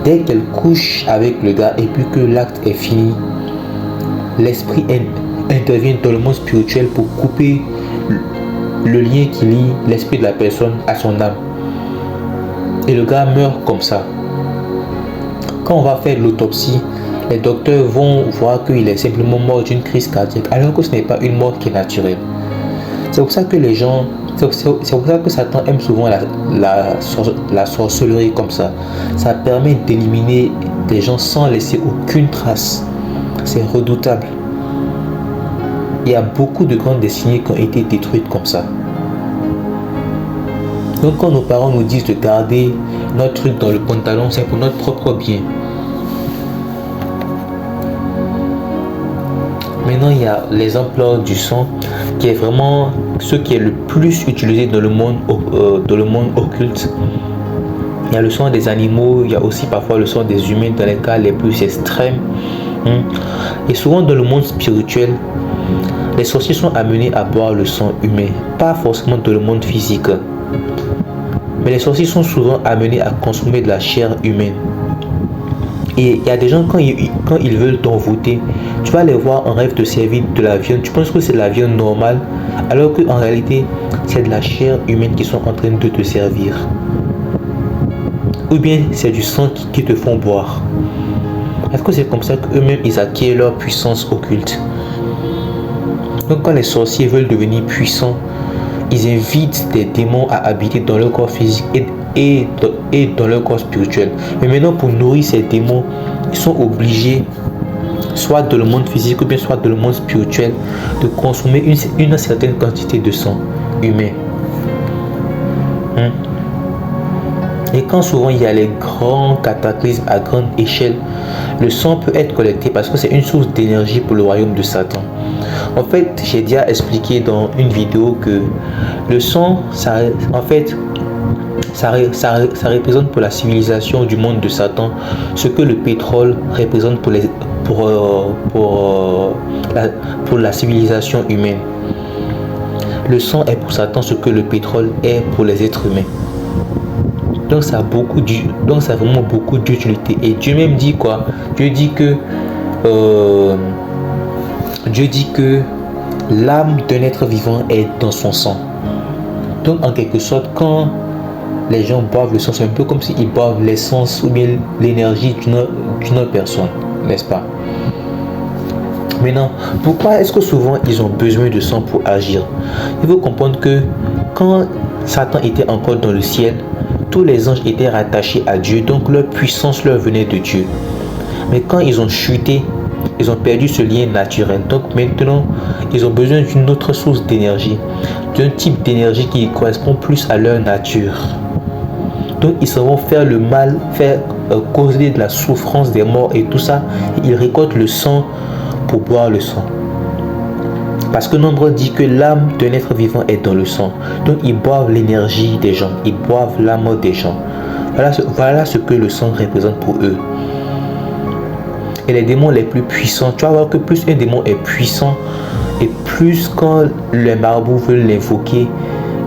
Dès qu'elle couche avec le gars et puis que l'acte est fini, l'esprit intervient dans le monde spirituel pour couper le lien qui lie l'esprit de la personne à son âme. Et le gars meurt comme ça. Quand on va faire l'autopsie, les docteurs vont voir qu'il est simplement mort d'une crise cardiaque, alors que ce n'est pas une mort qui est naturelle. C'est pour ça que les gens C'est pour ça que Satan aime souvent la sorcellerie comme ça. Ça permet d'éliminer des gens sans laisser aucune trace. C'est redoutable. Il y a beaucoup de grandes destinées qui ont été détruites comme ça. Donc quand nos parents nous disent de garder notre truc dans le pantalon, c'est pour notre propre bien. Maintenant, il y a l'exemple du sang qui est vraiment ce qui est le plus utilisé dans le monde occulte. Il y a le sang des animaux, il y a aussi parfois le sang des humains dans les cas les plus extrêmes. Et souvent dans le monde spirituel, les sorciers sont amenés à boire le sang humain, pas forcément dans le monde physique. Mais les sorciers sont souvent amenés à consommer de la chair humaine. Et il y a des gens, quand ils veulent t'envoûter, tu vas les voir en rêve de servir de la viande. Tu penses que c'est de la viande normale, alors qu'en réalité, c'est de la chair humaine qu'ils sont en train de te servir. Ou bien c'est du sang qui te font boire. Est-ce que c'est comme ça qu'eux-mêmes, ils acquièrent leur puissance occulte? Donc quand les sorciers veulent devenir puissants, ils invitent des démons à habiter dans leur corps physique et dans leur corps spirituel. Mais maintenant, pour nourrir ces démons, ils sont obligés, soit dans le monde physique ou bien soit dans le monde spirituel, de consommer une certaine quantité de sang humain. Et quand souvent il y a les grands cataclysmes à grande échelle, le sang peut être collecté parce que c'est une source d'énergie pour le royaume de Satan. En fait, j'ai déjà expliqué dans une vidéo que le sang, ça représente pour la civilisation du monde de Satan ce que le pétrole représente pour la civilisation humaine. Le sang est pour Satan ce que le pétrole est pour les êtres humains. Donc ça a vraiment beaucoup d'utilité. Et Dieu même dit quoi? Dieu dit que l'âme d'un être vivant est dans son sang. Donc en quelque sorte, quand les gens boivent le sang, c'est un peu comme s'ils boivent l'essence ou bien l'énergie d'une autre personne, n'est-ce pas? Maintenant, pourquoi est-ce que souvent ils ont besoin de sang pour agir? Il faut comprendre que quand Satan était encore dans le ciel, tous les anges étaient rattachés à Dieu, donc leur puissance leur venait de Dieu. Mais quand ils ont chuté, ils ont perdu ce lien naturel. Donc maintenant, ils ont besoin d'une autre source d'énergie, d'un type d'énergie qui correspond plus à leur nature. Donc ils vont faire le mal, causer de la souffrance des morts et tout ça. Et ils récoltent le sang pour boire le sang. Parce que Nombre dit que l'âme d'un être vivant est dans le sang. Donc ils boivent l'énergie des gens, ils boivent l'âme des gens. Voilà ce que le sang représente pour eux. Et les démons les plus puissants, tu vas voir que plus un démon est puissant, et plus quand les marabouts veulent l'invoquer,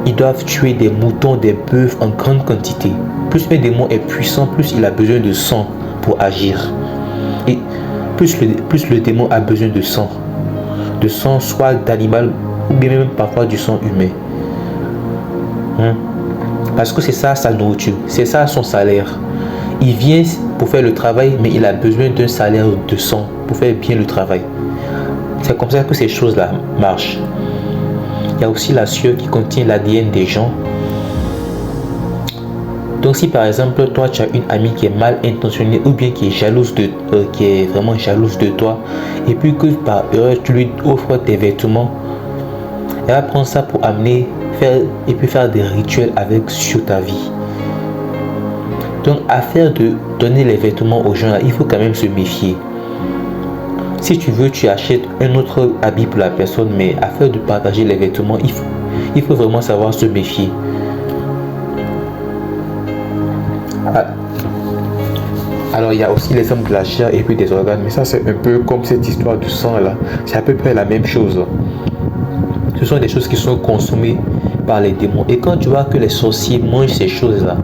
ils doivent tuer des moutons, des bœufs en grande quantité. Plus un démon est puissant, plus il a besoin de sang pour agir. Et plus le démon a besoin de sang. De sang soit d'animal ou bien même parfois du sang humain. Parce que c'est ça sa nourriture, c'est ça son salaire. Il vient pour faire le travail, mais il a besoin d'un salaire de sang pour faire bien le travail. C'est comme ça que ces choses-là marchent. Il y a aussi la sueur qui contient l'ADN des gens. Donc si par exemple toi tu as une amie qui est mal intentionnée ou bien qui est vraiment jalouse de toi, et puis que par erreur tu lui offres tes vêtements, elle va prendre ça pour faire des rituels sur ta vie. Donc affaire de donner les vêtements aux gens là, il faut quand même se méfier. Si tu veux, tu achètes un autre habit pour la personne, mais afin de partager les vêtements, il faut vraiment savoir se méfier. Alors il y a aussi l'exemple de la chair et puis des organes, mais ça c'est un peu comme cette histoire du sang là, c'est à peu près la même chose. Ce sont des choses qui sont consommées par les démons. Et quand tu vois que les sorciers mangent ces choses là,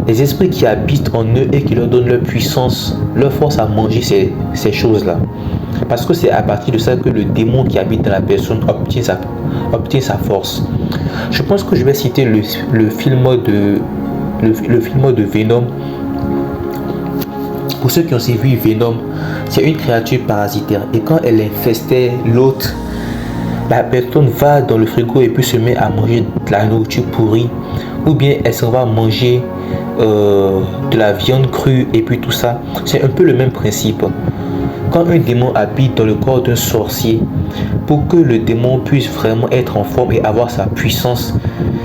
les esprits qui habitent en eux et qui leur donnent leur puissance, leur force à manger ces choses là. Parce que c'est à partir de ça que le démon qui habite dans la personne obtient sa force. Je pense que je vais citer le film de Venom. Pour ceux qui ont suivi Venom, c'est une créature parasitaire. Et quand elle infestait l'hôte, la personne va dans le frigo et puis se met à manger de la nourriture pourrie, ou bien elle s'en va manger de la viande crue et puis tout ça. C'est un peu le même principe. Quand un démon habite dans le corps d'un sorcier, pour que le démon puisse vraiment être en forme et avoir sa puissance,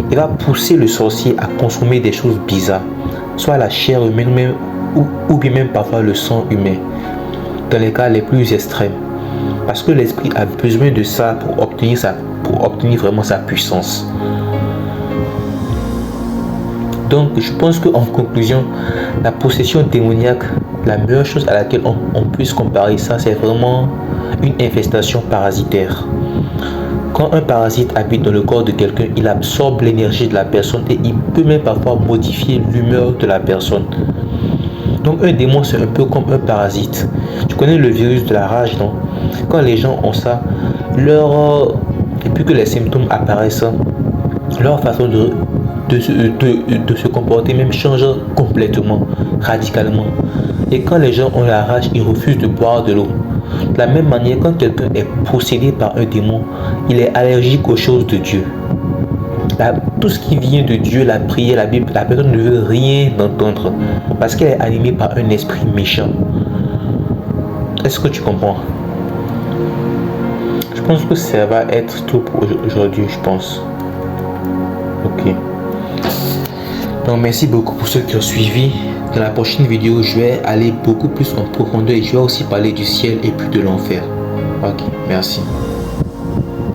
il va pousser le sorcier à consommer des choses bizarres, soit la chair humaine ou bien même parfois le sang humain, dans les cas les plus extrêmes. Parce que l'esprit a besoin de ça pour obtenir vraiment sa puissance. Donc je pense qu'en conclusion, la possession démoniaque, la meilleure chose à laquelle on puisse comparer ça, c'est vraiment une infestation parasitaire. Quand un parasite habite dans le corps de quelqu'un, il absorbe l'énergie de la personne et il peut même parfois modifier l'humeur de la personne. Donc un démon, c'est un peu comme un parasite. Tu connais le virus de la rage, non? Quand les gens ont ça, et puis que les symptômes apparaissent, leur façon de se comporter même change complètement, radicalement. Et quand les gens ont la rage, ils refusent de boire de l'eau. De la même manière, quand quelqu'un est possédé par un démon, il est allergique aux choses de Dieu. Tout ce qui vient de Dieu, la prière, la Bible, la personne ne veut rien entendre parce qu'elle est animée par un esprit méchant. Est-ce que tu comprends? Je pense que ça va être tout pour aujourd'hui, je pense. Ok. Donc merci beaucoup pour ceux qui ont suivi. Dans la prochaine vidéo, je vais aller beaucoup plus en profondeur et je vais aussi parler du ciel et puis de l'enfer. Ok, merci.